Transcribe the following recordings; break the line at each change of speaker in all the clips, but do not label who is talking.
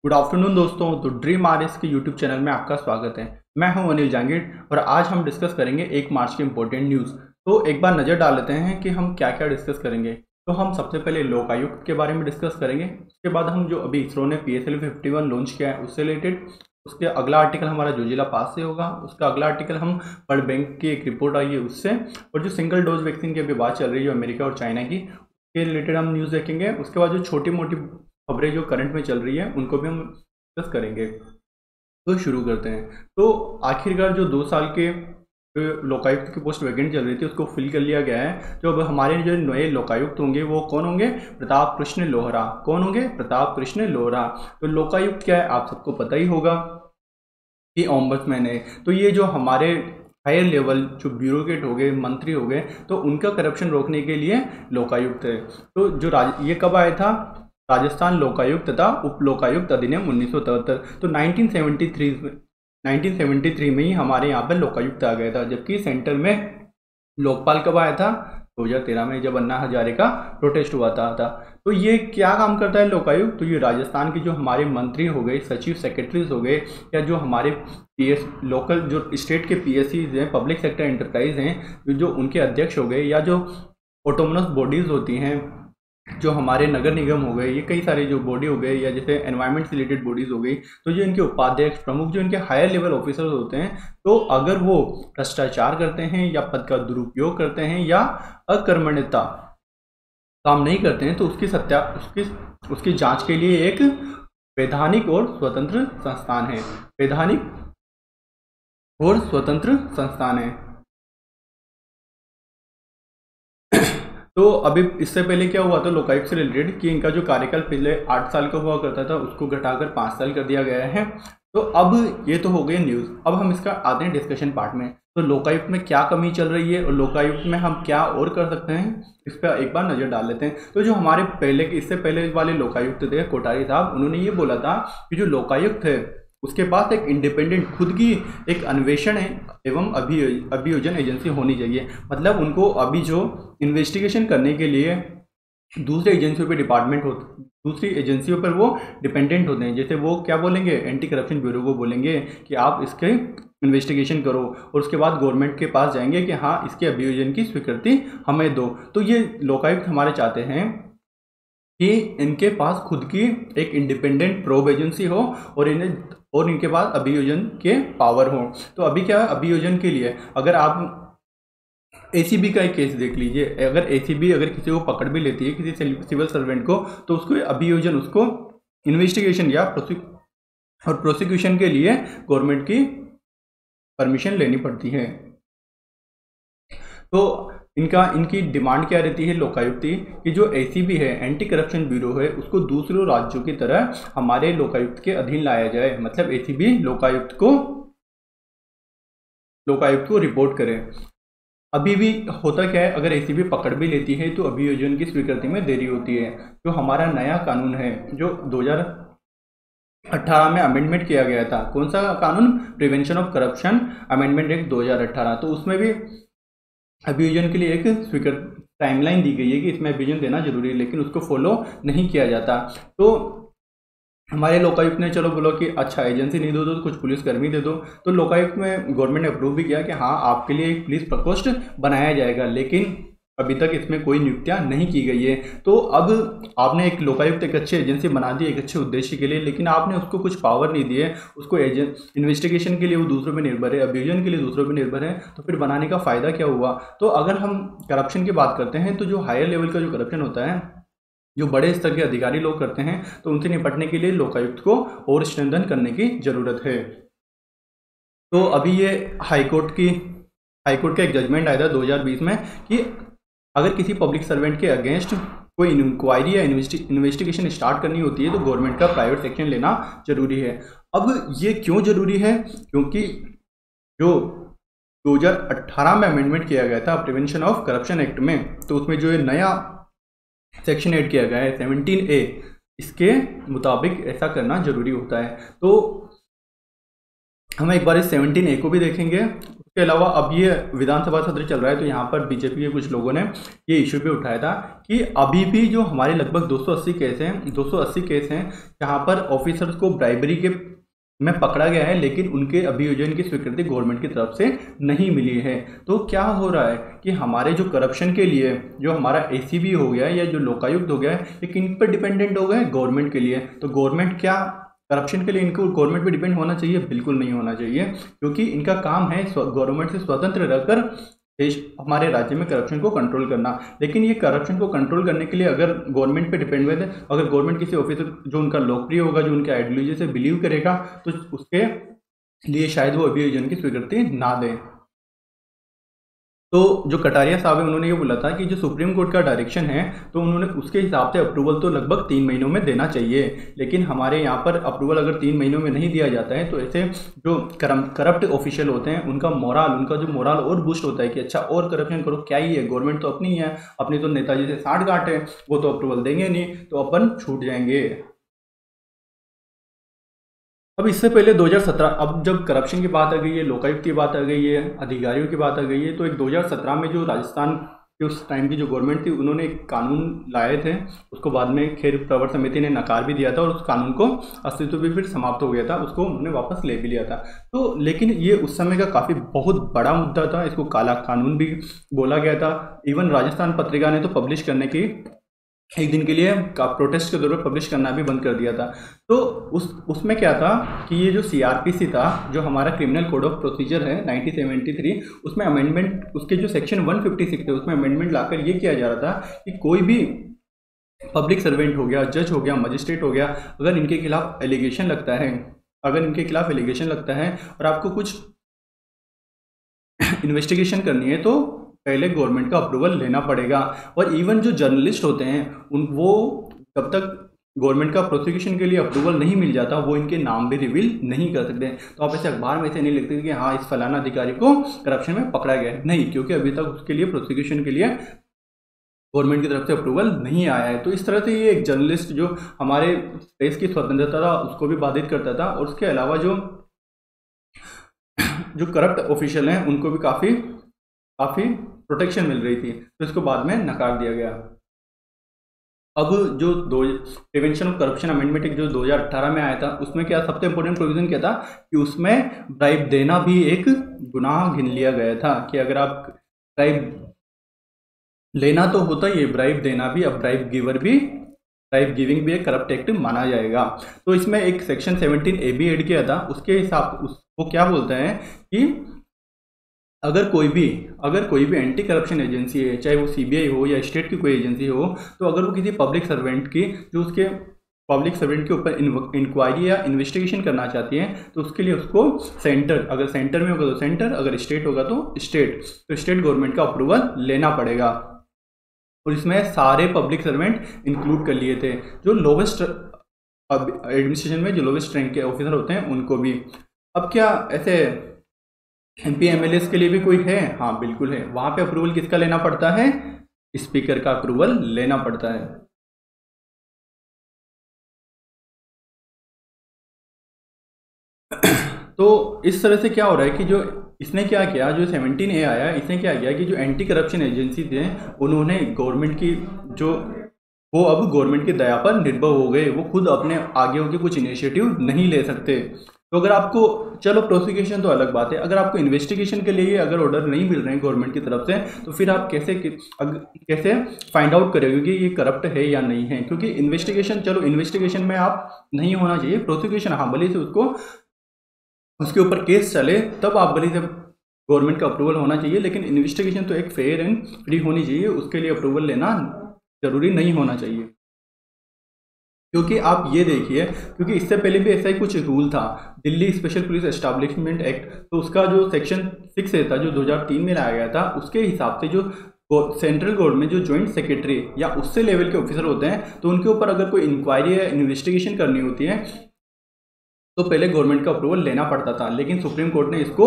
Good afternoon दोस्तों। तो dream RS के यूट्यूब चैनल में आपका स्वागत है। मैं हूं अनिल जांगीर और आज हम डिस्कस करेंगे 1 मार्च के इम्पोर्टेंट न्यूज़। तो एक बार नज़र डाल लेते हैं कि हम क्या क्या डिस्कस करेंगे। तो हम सबसे पहले लोकायुक्त के बारे में डिस्कस करेंगे। उसके बाद हम जो अभी इसरो ने PSLV 51 लॉन्च किया है उससे रिलेटेड, उसके अगला आर्टिकल हमारा जोजिला पास से होगा। उसका अगला आर्टिकल हम वर्ल्ड बैंक की एक रिपोर्ट आई है उससे, और जो सिंगल डोज वैक्सीन की अभी बात चल रही है जो अमेरिका और चाइना की, उसके रिलेटेड हम न्यूज़ देखेंगे। उसके बाद जो छोटी मोटी खबरें जो करंट में चल रही है उनको भी हम डिस्कस करेंगे। तो शुरू करते हैं। तो आखिरकार जो 2 साल के लोकायुक्त की पोस्ट वैकेंट चल रही थी उसको फिल कर लिया गया है। जो अब हमारे जो नए लोकायुक्त होंगे वो कौन होंगे? प्रताप कृष्ण लोहरा। कौन होंगे? प्रताप कृष्ण लोहरा। तो लोकायुक्त क्या है आप सबको पता ही होगा कि ओम्बड्समैन है। तो ये जो हमारे हायर लेवल जो ब्यूरोक्रेट हो गए, मंत्री हो गए, तो उनका करप्शन रोकने के लिए लोकायुक्त है। तो जो ये कब आया था? राजस्थान लोकायुक्त तथा उप लोकायुक्त अधिनियम 1973। तो 1973 में ही हमारे यहाँ पर लोकायुक्त आ गया था। जबकि सेंटर में लोकपाल कब आया था? 2013 में, जब अन्ना हजारे का प्रोटेस्ट हुआ था। तो ये क्या काम करता है लोकायुक्त? तो ये राजस्थान के जो हमारे मंत्री हो गए, सचिव, सेक्रेटरीज हो गए, या जो हमारे लोकल जो स्टेट के PSCs हैं, पब्लिक सेक्टर एंटरप्राइज हैं, जो उनके अध्यक्ष हो गए, या जो ऑटोनोमस बॉडीज होती हैं, जो हमारे नगर निगम हो गए, ये कई सारे जो बॉडी हो गए, या जैसे एनवायरमेंट से रिलेटेड बॉडीज हो गई, तो जो इनके उपाध्यक्ष, प्रमुख, जो इनके हायर लेवल ऑफिसर्स होते हैं, तो अगर वो भ्रष्टाचार करते हैं या पद का दुरुपयोग करते हैं या अकर्मण्यता काम नहीं करते हैं, तो उसकी जांच के लिए एक वैधानिक और स्वतंत्र संस्थान है। वैधानिक और स्वतंत्र संस्थान है। तो अभी इससे पहले क्या हुआ था लोकायुक्त से रिलेटेड कि इनका जो कार्यकाल पहले 8 साल का हुआ करता था उसको घटाकर 5 साल कर दिया गया है। तो अब ये तो हो गई न्यूज़। अब हम इसका आते हैं डिस्कशन पार्ट में। तो लोकायुक्त में क्या कमी चल रही है और लोकायुक्त में हम क्या और कर सकते हैं, इस पर एक बार नज़र डाल लेते हैं। तो जो हमारे इससे पहले वाले लोकायुक्त थे कोठारी साहब, उन्होंने ये बोला था कि जो लोकायुक्त है उसके पास एक इंडिपेंडेंट खुद की एक अन्वेषण एवं अभियोजन एजेंसी होनी चाहिए। मतलब उनको अभी जो इन्वेस्टिगेशन करने के लिए दूसरी एजेंसियों पर वो डिपेंडेंट होते हैं। जैसे वो क्या बोलेंगे, एंटी करप्शन ब्यूरो को बोलेंगे कि आप इसके इन्वेस्टिगेशन करो, और उसके बाद गवर्नमेंट के पास जाएंगे कि हाँ इसके अभियोजन की स्वीकृति हमें दो। तो ये लोकायुक्त हमारे चाहते हैं कि इनके पास खुद की एक इंडिपेंडेंट प्रोब एजेंसी हो और इनके पास अभियोजन के पावर हो। तो अभी क्या है, अभियोजन के लिए अगर आप ACB का एक केस देख लीजिए, अगर ACB अगर किसी को पकड़ भी लेती है, किसी सिविल सर्वेंट को, तो उसको अभियोजन, उसको इन्वेस्टिगेशन या प्रोसिक्यूशन के लिए गवर्नमेंट की परमिशन लेनी पड़ती है। तो इनकी डिमांड क्या रहती है लोकायुक्त की, कि जो ACB है, एंटी करप्शन ब्यूरो है, उसको दूसरे राज्यों की तरह हमारे लोकायुक्त के अधीन लाया जाए। मतलब ACB लोकायुक्त को रिपोर्ट करे। अभी भी होता क्या है, अगर ACB पकड़ भी लेती है तो अभियोजन की स्वीकृति में देरी होती है। जो हमारा नया कानून है जो 2018 में अमेंडमेंट किया गया था, कौन सा कानून? Prevention of corruption amendment act 2018। तो उसमें भी अभियोजन के लिए एक स्वीकृत टाइमलाइन दी गई है कि इसमें अभियोजन देना जरूरी है, लेकिन उसको फॉलो नहीं किया जाता। तो हमारे लोकायुक्त ने चलो बोलो कि अच्छा एजेंसी नहीं दो तो कुछ पुलिसकर्मी दे दो। तो लोकायुक्त में गवर्नमेंट ने अप्रूव भी किया कि हाँ आपके लिए एक पुलिस प्रकोष्ठ बनाया जाएगा, लेकिन अभी तक इसमें कोई नियुक्तियां नहीं की गई है। तो अब आपने एक लोकायुक्त एक अच्छी एजेंसी बना दी एक अच्छे उद्देश्य के लिए, लेकिन आपने उसको कुछ पावर नहीं दिए। उसको इन्वेस्टिगेशन के लिए वो दूसरों पर निर्भर है, अभियोजन के लिए दूसरों पर निर्भर है, तो फिर बनाने का फ़ायदा क्या हुआ? तो अगर हम करप्शन की बात करते हैं तो जो हायर लेवल का जो करप्शन होता है, जो बड़े स्तर के अधिकारी लोग करते हैं, तो उनसे निपटने के लिए लोकायुक्त को और स्ट्रेंथन करने की जरूरत है। तो अभी ये हाईकोर्ट का एक जजमेंट आया था 2020 में कि अगर किसी पब्लिक सर्वेंट के अगेंस्ट कोई इंक्वायरी या इन्वेस्टिगेशन स्टार्ट करनी होती है तो गवर्नमेंट का प्राइवेट सेक्शन लेना जरूरी है। अब ये क्यों जरूरी है? क्योंकि जो 2018 में अमेंडमेंट किया गया था प्रिवेंशन ऑफ करप्शन एक्ट में, तो उसमें जो ये नया सेक्शन ऐड किया गया है 17A, इसके मुताबिक ऐसा करना जरूरी होता है। तो हम एक बार इस 17A को भी देखेंगे। उसके उसके अलावा अब ये विधानसभा सत्र चल रहा है, तो यहाँ पर बीजेपी के कुछ लोगों ने ये इशू पे उठाया था कि अभी भी जो हमारे लगभग 280 केस हैं जहाँ पर ऑफिसर्स को ब्राइबरी के में पकड़ा गया है, लेकिन उनके अभियोजन की स्वीकृति गवर्नमेंट की तरफ से नहीं मिली है। तो क्या हो रहा है कि हमारे जो करप्शन के लिए जो हमारा एसीबी हो गया है या जो लोकायुक्त हो गया है, ये किन पर डिपेंडेंट हो गया है? गवर्नमेंट के लिए। तो गवर्नमेंट क्या करप्शन के लिए इनको गवर्नमेंट पे डिपेंड होना चाहिए? बिल्कुल नहीं होना चाहिए, क्योंकि इनका काम है गवर्नमेंट से स्वतंत्र रहकर देश हमारे राज्य में करप्शन को कंट्रोल करना। लेकिन ये करप्शन को कंट्रोल करने के लिए अगर गवर्नमेंट पे डिपेंड हुए थे, अगर गवर्नमेंट किसी ऑफिसर जो उनका लोकप्रिय होगा, जो उनके आइडियोलॉजी से बिलीव करेगा, तो उसके लिए शायद वो अभियोजन की स्वीकृति ना दें। तो जो कटारिया साहब है उन्होंने ये बोला था कि जो सुप्रीम कोर्ट का डायरेक्शन है, तो उन्होंने उसके हिसाब से अप्रूवल तो लगभग 3 महीनों में देना चाहिए। लेकिन हमारे यहाँ पर अप्रूवल अगर 3 महीनों में नहीं दिया जाता है, तो ऐसे जो करप्ट ऑफिशियल होते हैं उनका जो मोरल और बूस्ट होता है कि अच्छा और करप्शन करो, क्या ही है, गवर्नमेंट तो अपनी है, अपनी तो नेताजी से साठगांठ है, वो तो अप्रूवल देंगे नहीं, तो अपन छूट जाएंगे। अब इससे पहले 2017, अब जब करप्शन की बात आ गई है, लोकायुक्त की बात आ गई है, अधिकारियों की बात आ गई है, तो एक 2017 में जो राजस्थान की उस टाइम की जो गवर्नमेंट थी, उन्होंने एक कानून लाए थे। उसको बाद में खैर प्रवर समिति ने नकार भी दिया था और उस कानून को अस्तित्व भी फिर समाप्त हो गया था, उसको उन्होंने वापस ले भी लिया था। तो लेकिन ये उस समय का काफ़ी बहुत बड़ा मुद्दा था, इसको काला कानून भी बोला गया था। इवन राजस्थान पत्रिका ने तो पब्लिश करने की एक दिन के लिए प्रोटेस्ट के दौर पर पब्लिश करना भी बंद कर दिया था। तो उसमें क्या था कि ये जो सीआरपीसी था, जो हमारा क्रिमिनल कोड ऑफ प्रोसीजर है 1973, उसमें अमेंडमेंट, उसके जो सेक्शन 156 थे, उसमें अमेंडमेंट लाकर ये किया जा रहा था कि कोई भी पब्लिक सर्वेंट हो गया, जज हो गया, मजिस्ट्रेट हो गया, अगर इनके खिलाफ एलिगेशन लगता है और आपको कुछ इन्वेस्टिगेशन करनी है, तो पहले गवर्नमेंट का अप्रूवल लेना पड़ेगा। और इवन जो जर्नलिस्ट होते हैं वो जब तक गवर्नमेंट का प्रोसिक्यूशन के लिए अप्रूवल नहीं मिल जाता, वो इनके नाम भी रिवील नहीं कर सकते। तो आप ऐसे अखबार में ऐसे नहीं लिखते कि हाँ इस फलाना अधिकारी को करप्शन में पकड़ा गया है, नहीं, क्योंकि अभी तक उसके लिए प्रोसिक्यूशन के लिए गवर्नमेंट की तरफ से अप्रूवल नहीं आया है। तो इस तरह से ये एक जर्नलिस्ट जो हमारे प्रेस की स्वतंत्रता था उसको भी बाधित करता था, और उसके अलावा जो करप्ट ऑफिशियल हैं उनको भी काफ़ी प्रोटेक्शन मिल रही थी। तो इसको बाद में नकार दिया गया। अब जो prevention of corruption amendment act जो 2018 में आया था, उसमें क्या सबसे इंपॉर्टेंट प्रोविजन क्या था कि उसमें ब्राइब देना भी एक गुनाह गिन लिया गया था, कि अगर आप ब्राइब लेना तो होता ही है, ब्राइब देना भी, अब ब्राइब गिविंग भी एक करप्ट एक्ट माना जाएगा। तो इसमें एक सेक्शन 17A भी ऐड किया था। उसके हिसाब वो क्या बोलता है कि अगर कोई भी एंटी करप्शन एजेंसी है, चाहे वो सीबीआई हो या स्टेट की कोई एजेंसी हो, तो अगर वो किसी पब्लिक सर्वेंट के ऊपर इंक्वायरी या इन्वेस्टिगेशन करना चाहती है, तो उसके लिए उसको अगर सेंटर में होगा तो सेंटर, अगर स्टेट होगा तो स्टेट गवर्नमेंट का अप्रूवल लेना पड़ेगा। और इसमें सारे पब्लिक सर्वेंट इंक्लूड कर लिए थे, जो लोवेस्ट एडमिनिस्ट्रेशन में जो लोवेस्ट रैंक के ऑफिसर होते हैं उनको भी। अब क्या ऐसे MP MLAs के लिए भी कोई है? हाँ बिल्कुल है। वहाँ पे अप्रूवल किसका लेना पड़ता है? स्पीकर का अप्रूवल लेना पड़ता है। तो इस तरह से क्या हो रहा है कि जो इसने क्या किया, जो 17A आया, इसने क्या किया कि जो एंटी करप्शन एजेंसी थे उन्होंने गवर्नमेंट की वो अब गवर्नमेंट की दया पर निर्भर हो गए, वो खुद अपने आगे होकर कुछ इनिशिएटिव नहीं ले सकते। तो अगर आपको, चलो प्रोसिक्यूशन तो अलग बात है, अगर आपको इन्वेस्टिगेशन के लिए अगर ऑर्डर नहीं मिल रहे हैं गवर्नमेंट की तरफ से, तो फिर आप कैसे फाइंड आउट करोगे कि ये करप्ट है या नहीं है? क्योंकि इन्वेस्टिगेशन में आप नहीं होना चाहिए, प्रोसिक्यूशन हाँ भले से उसके ऊपर केस चले तब आप भले से गवर्नमेंट का अप्रूवल होना चाहिए, लेकिन इन्वेस्टिगेशन तो एक फेयर एंड फ्री होनी चाहिए, उसके लिए अप्रूवल लेना जरूरी नहीं होना चाहिए। क्योंकि आप ये देखिए, क्योंकि इससे पहले भी ऐसा ही कुछ रूल था, Delhi special police establishment act, तो उसका जो सेक्शन 6 था जो 2003 में लाया गया था, उसके हिसाब से जो सेंट्रल गवर्नमेंट जो ज्वाइंट सेक्रेटरी या उससे लेवल के ऑफिसर होते हैं, तो उनके ऊपर अगर कोई इंक्वायरी या इन्वेस्टिगेशन करनी होती है तो पहले गवर्नमेंट का अप्रूवल लेना पड़ता था। लेकिन सुप्रीम कोर्ट ने इसको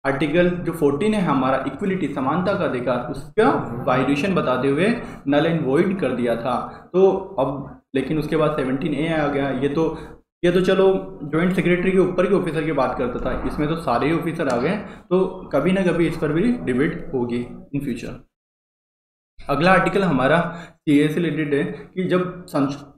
आर्टिकल जो 14 है हमारा इक्वलिटी, समानता का अधिकार, उसका वायलेशन बताते हुए नल एंड वॉइड कर दिया था। तो अब लेकिन उसके बाद 17A आ गया। ये तो ये तो चलो ज्वाइंट सेक्रेटरी के ऊपर के ऑफिसर की बात करता था, इसमें तो सारे ही ऑफिसर आ गए, तो कभी ना कभी इस पर भी डिबेट होगी इन फ्यूचर। अगला आर्टिकल हमारा सीए से रिलेटेड है कि जब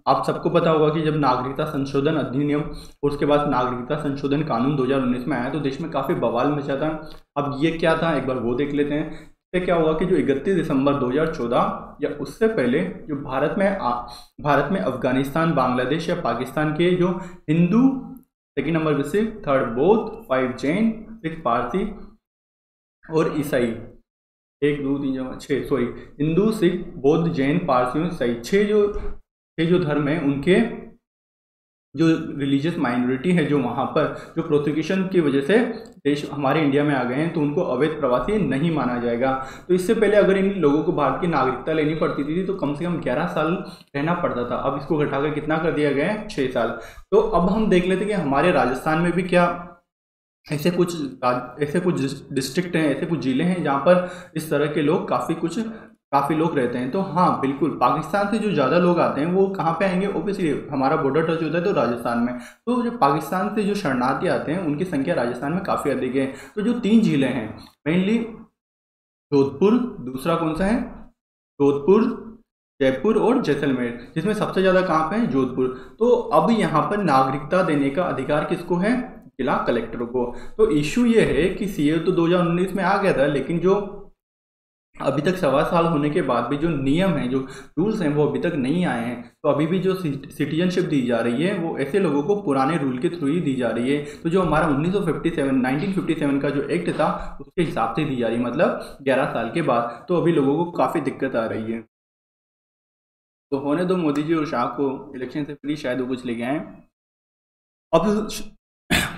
आप सबको पता होगा कि जब नागरिकता संशोधन अधिनियम और उसके बाद नागरिकता संशोधन कानून 2019 में आया तो देश में काफ़ी बवाल मचा था। अब ये क्या था एक बार वो देख लेते हैं। इससे क्या हुआ कि जो 31 दिसंबर 2014 या उससे पहले जो भारत में अफगानिस्तान, बांग्लादेश या पाकिस्तान के जो हिंदू, सेकेंड नंबर पर सिख, थर्ड बौद्ध, 5 जैन, 6 पारसी और ईसाई, 1 2 3 4 6 सॉरी हिंदू, सिख, बौद्ध, जैन, पारसी, ईसाई, छह जो धर्म है उनके जो रिलीजियस माइनॉरिटी है जो वहाँ पर जो प्रोसिक्यूशन की वजह से देश हमारे इंडिया में आ गए हैं तो उनको अवैध प्रवासी नहीं माना जाएगा। तो इससे पहले अगर इन लोगों को भारत की नागरिकता लेनी पड़ती थी तो कम से कम 11 साल रहना पड़ता था। अब इसको घटाकर कितना कर दिया गया है, 6 साल। तो अब हम देख लेते कि हमारे राजस्थान में भी क्या ऐसे कुछ डिस्ट्रिक्ट हैं, ऐसे कुछ जिले हैं जहाँ पर इस तरह के लोग काफ़ी लोग रहते हैं। तो हाँ बिल्कुल, पाकिस्तान से जो ज़्यादा लोग आते हैं वो कहाँ पे आएंगे, ओबियसली हमारा बॉर्डर टच होता है तो राजस्थान में। तो जो पाकिस्तान से जो शरणार्थी आते हैं उनकी संख्या राजस्थान में काफ़ी अधिक है। तो जो 3 जिले हैं मेनली जोधपुर, दूसरा कौन सा है, जोधपुर, जयपुर और जैसलमेर, जिसमें सबसे ज़्यादा कहाँ पे है, जोधपुर। तो अब यहाँ पर नागरिकता देने का अधिकार किसको है, जिला कलेक्टर को। तो इशू ये है कि सीए तो 2019 में आ गया था, लेकिन जो अभी तक 1.25 साल होने के बाद भी जो नियम हैं, जो रूल्स हैं वो अभी तक नहीं आए हैं। तो अभी भी जो सिटीजनशिप दी जा रही है वो ऐसे लोगों को पुराने रूल के थ्रू ही दी जा रही है। तो जो हमारा 1957 का जो एक्ट था उसके हिसाब से दी जा रही है, मतलब 11 साल के बाद। तो अभी लोगों को काफ़ी दिक्कत आ रही है। तो होने दो मोदी जी और शाह को इलेक्शन से फ्री, शायद वो कुछ लेके आए। अब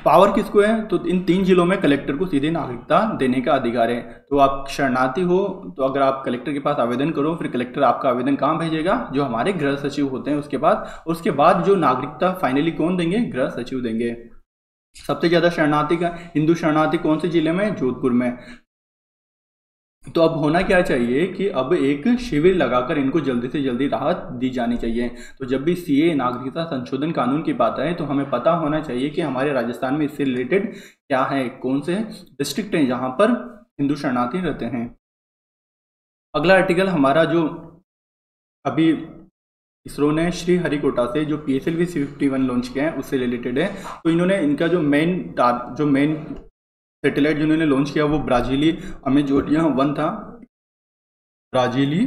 पावर किसको है, तो इन 3 जिलों में कलेक्टर को सीधे नागरिकता देने का अधिकार है। तो आप शरणार्थी हो तो अगर आप कलेक्टर के पास आवेदन करो, फिर कलेक्टर आपका आवेदन कहाँ भेजेगा, जो हमारे गृह सचिव होते हैं उसके पास। उसके बाद जो नागरिकता फाइनली कौन देंगे, गृह सचिव देंगे। सबसे ज़्यादा शरणार्थी का हिंदू शरणार्थी कौन से जिले में, जोधपुर में। तो अब होना क्या चाहिए कि अब एक शिविर लगाकर इनको जल्दी से जल्दी राहत दी जानी चाहिए। तो जब भी सीए नागरिकता संशोधन कानून की बात आए तो हमें पता होना चाहिए कि हमारे राजस्थान में इससे रिलेटेड क्या है, कौन से डिस्ट्रिक्ट हैं जहां पर हिंदू शरणार्थी रहते हैं। अगला आर्टिकल हमारा जो अभी इसरो ने श्रीहरिकोटा से जो PSLV C51 लॉन्च किया है उससे रिलेटेड है। तो इन्होंने इनका जो मेन सैटेलाइट जिन्होंने लॉन्च किया वो ब्राजीली अमेजोनिया 1 था, ब्राजीली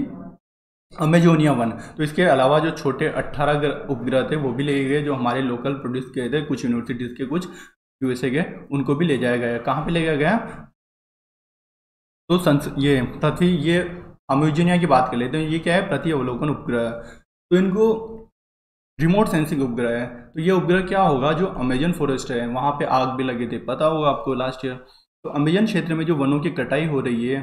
अमेजोनिया 1। तो इसके अलावा जो छोटे 18 उपग्रह थे वो भी ले गए, जो हमारे लोकल प्रोड्यूस किए थे कुछ यूनिवर्सिटीज़ के, कुछ USA के, उनको भी ले जाया गया। कहाँ पे ले जाया गया, तो ये पृथ्वी, ये अमेजोनिया की बात कर लेते हैं। ये क्या है, प्रति अवलोकन उपग्रह। तो इनको रिमोट सेंसिंग उपग्रह है। तो ये उपग्रह क्या होगा, जो अमेजन फॉरेस्ट है वहाँ पे आग भी लगे थे, पता होगा आपको लास्ट ईयर। तो अमेजन क्षेत्र में जो वनों की कटाई हो रही है,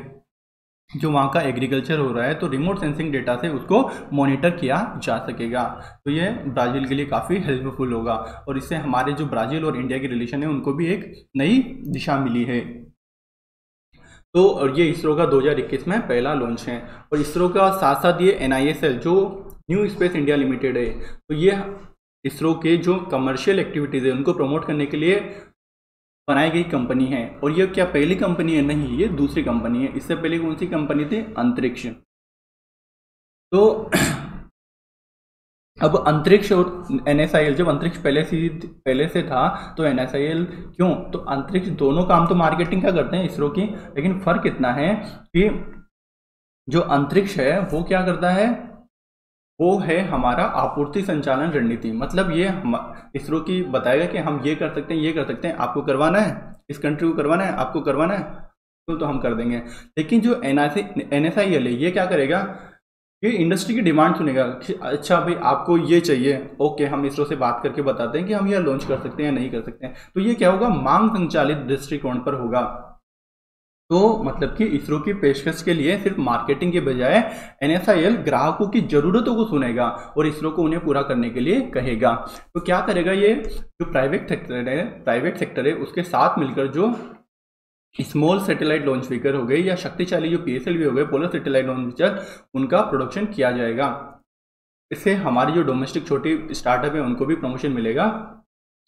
जो वहाँ का एग्रीकल्चर हो रहा है, तो रिमोट सेंसिंग डेटा से उसको मॉनिटर किया जा सकेगा। तो ये ब्राज़ील के लिए काफ़ी हेल्पफुल होगा और इससे हमारे जो ब्राज़ील और इंडिया के रिलेशन है उनको भी एक नई दिशा मिली है। तो और ये इसरो का 2021 में पहला लॉन्च है। और इसरो का साथ साथ ये NISL जो न्यू स्पेस इंडिया लिमिटेड है, तो ये इसरो के जो कमर्शियल एक्टिविटीज़ है उनको प्रमोट करने के लिए बनाई गई कंपनी है। और ये क्या पहली कंपनी है, नहीं, ये दूसरी कंपनी है। इससे पहले कौन सी कंपनी थी, अंतरिक्ष। तो अब अंतरिक्ष और NSIL, जब अंतरिक्ष पहले से था तो NSIL क्यों, तो अंतरिक्ष दोनों काम तो मार्केटिंग का करते हैं इसरो की, लेकिन फ़र्क इतना है कि जो अंतरिक्ष है वो क्या करता है, वो है हमारा आपूर्ति संचालन रणनीति। मतलब ये इसरो की बताएगा कि हम ये कर सकते हैं, ये कर सकते हैं, आपको करवाना है, इस कंट्री को करवाना है, आपको करवाना है तो हम कर देंगे। लेकिन जो NSIL है ये क्या करेगा, ये इंडस्ट्री की डिमांड सुनेगा कि अच्छा भाई आपको ये चाहिए, ओके हम इसरो से बात करके बताते हैं कि हम ये लॉन्च कर सकते हैं या नहीं कर सकते हैं। तो ये क्या होगा, मांग संचालित दृष्टिकोण पर होगा। तो मतलब कि इसरो की पेशकश के लिए सिर्फ मार्केटिंग के बजाय NSIL ग्राहकों की ज़रूरतों को सुनेगा और इसरो को उन्हें पूरा करने के लिए कहेगा। तो क्या करेगा, ये जो प्राइवेट सेक्टर है उसके साथ मिलकर जो स्मॉल सैटेलाइट लॉन्च व्हीकल हो गए या शक्तिशाली जो PSLV हो गए, पोलर सैटेलाइट लॉन्च व्हीकल, उनका प्रोडक्शन किया जाएगा। इससे हमारी जो डोमेस्टिक छोटी स्टार्टअप है उनको भी प्रमोशन मिलेगा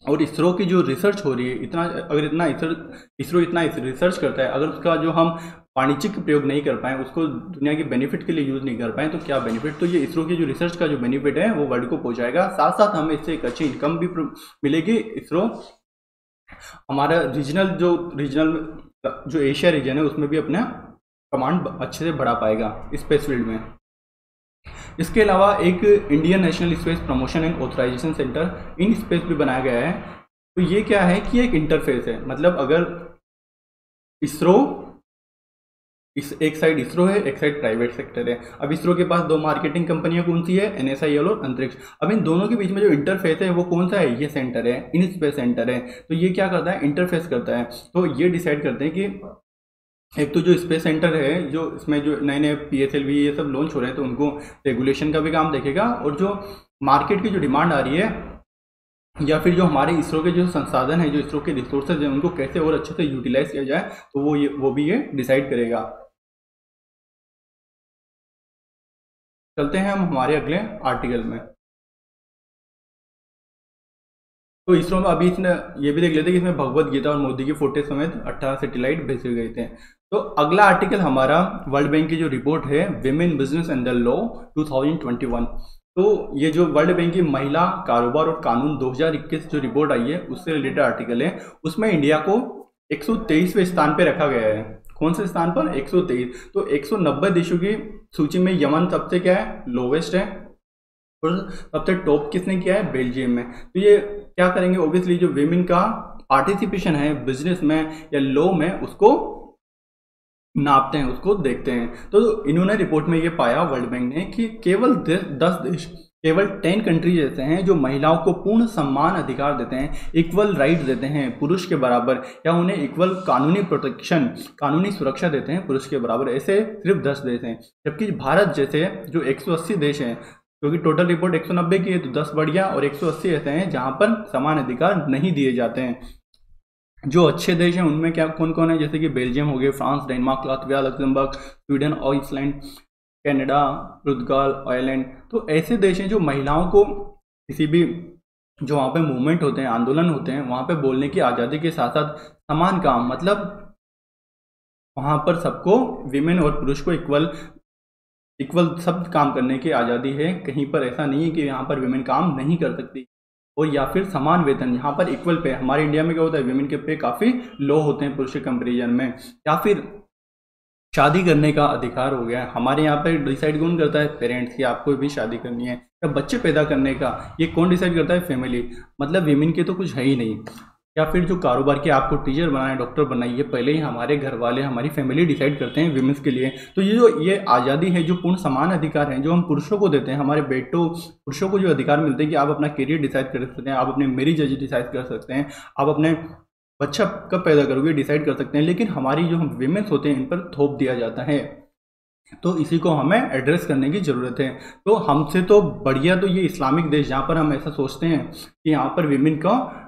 और इसरो की जो रिसर्च हो रही है, इतना अगर इतना इसरो इतना रिसर्च करता है, अगर उसका जो हम वाणिज्यिक प्रयोग नहीं कर पाए, उसको दुनिया के बेनिफिट के लिए यूज़ नहीं कर पाए, तो क्या बेनिफिट। तो ये इसरो की जो रिसर्च का जो बेनिफिट है वो वर्ल्ड को पहुंचाएगा, साथ साथ हमें इससे एक अच्छी इनकम भी मिलेगी। इसरो हमारा रीजनल जो एशिया रीजन है उसमें भी अपना कमांड अच्छे से बढ़ा पाएगा स्पेस फील्ड में। इसके अलावा एक Indian national space promotion and authorisation centre in space भी बनाया गया है। तो ये क्या है कि एक इंटरफेस है, मतलब अगर इसरो एक साइड इसरो है, एक साइड प्राइवेट सेक्टर है। अब इसरो के पास दो मार्केटिंग कंपनियां कौन सी है, NSIL और अंतरिक्ष। अब इन दोनों के बीच में जो इंटरफेस है वो कौन सा है, ये सेंटर है, इन स्पेस सेंटर है। तो ये क्या करता है, इंटरफेस करता है। तो ये डिसाइड करते हैं कि एक तो जो स्पेस सेंटर है, जो इसमें जो नए नए PSLV ये सब लॉन्च हो रहे हैं, तो उनको रेगुलेशन का भी काम देखेगा, और जो मार्केट की जो डिमांड आ रही है, या फिर जो हमारे इसरो के जो संसाधन है, जो इसरो के रिसोर्सेज हैं, उनको कैसे और अच्छे से यूटिलाइज किया जाए, तो वो भी ये डिसाइड करेगा। चलते हैं हम हमारे अगले आर्टिकल में। तो इसरो में अभी इसने ये भी देख लेते कि इसमें भगवत गीता और मोदी की फोटो समेत 18 सैटेलाइट भेजे गए थे। तो अगला आर्टिकल हमारा वर्ल्ड बैंक की जो रिपोर्ट है, women business and the law 2021। तो ये जो वर्ल्ड बैंक की महिला कारोबार और कानून 2021 जो रिपोर्ट आई है, उससे रिलेटेड आर्टिकल है। उसमें इंडिया को 123वें स्थान पे रखा गया है। कौन से स्थान पर, 123। तो 190 देशों की सूची में यमन सबसे क्या है, लोवेस्ट है, और सबसे टॉप किसने किया है, बेल्जियम में। तो ये क्या करेंगे, ऑब्वियसली जो विमेन का पार्टिसिपेशन है बिजनेस में या लॉ में, उसको नापते हैं, उसको देखते हैं। तो इन्होंने रिपोर्ट में ये पाया, वर्ल्ड बैंक ने, कि केवल 10 देश, केवल 10 कंट्रीज ऐसे हैं जो महिलाओं को पूर्ण सम्मान अधिकार देते हैं, इक्वल राइट देते हैं पुरुष के बराबर, या उन्हें इक्वल कानूनी प्रोटेक्शन, कानूनी सुरक्षा देते हैं पुरुष के बराबर। ऐसे सिर्फ 10 देश हैं। जबकि भारत जैसे जो 180 देश हैं, क्योंकि टोटल रिपोर्ट 190 की है, तो 10 बढ़िया और 180 ऐसे हैं जहां पर समान अधिकार नहीं दिए जाते हैं। जो अच्छे देश हैं उनमें क्या कौन कौन है, जैसे कि बेल्जियम हो गए, France, Denmark, Latvia, Luxembourg, Sweden, Iceland, Canada, पुर्तगाल, आयरलैंड। तो ऐसे देश हैं जो महिलाओं को किसी भी जो वहाँ पे मूवमेंट होते हैं, आंदोलन होते हैं, वहाँ पे बोलने की आज़ादी के साथ साथ समान काम, मतलब वहाँ पर सबको, विमेन और पुरुष को इक्वल सब काम करने की आज़ादी है। कहीं पर ऐसा नहीं है कि यहाँ पर विमेन काम नहीं कर सकती। और या फिर समान वेतन, यहाँ पर इक्वल पे। हमारे इंडिया में क्या होता है, विमेन के पे काफ़ी लो होते हैं पुरुष के कंपेरिजन में। या फिर शादी करने का अधिकार हो गया, हमारे यहाँ पे डिसाइड कौन करता है, पेरेंट्स, की आपको भी शादी करनी है। या बच्चे पैदा करने का ये कौन डिसाइड करता है, फैमिली। मतलब विमेन के तो कुछ है ही नहीं। या फिर जो कारोबार के आपको टीचर बनाना है, डॉक्टर बनाना है, ये पहले ही हमारे घर वाले, हमारी फैमिली डिसाइड करते हैं विमेंस के लिए। तो ये आज़ादी है, जो पूर्ण समान अधिकार है, जो हम पुरुषों को देते हैं, हमारे बेटों पुरुषों को जो अधिकार मिलते हैं कि आप अपना करियर डिसाइड कर सकते हैं, आप अपने मैरिज एज डिसाइड कर सकते हैं, आप अपने बच्चा कब पैदा करोगे डिसाइड कर सकते हैं। लेकिन हमारी जो हम विमेंस होते हैं, इन पर थोप दिया जाता है। तो इसी को हमें एड्रेस करने की ज़रूरत है। तो हमसे तो बढ़िया तो ये इस्लामिक देश, जहाँ पर हम ऐसा सोचते हैं कि यहाँ पर विमेन का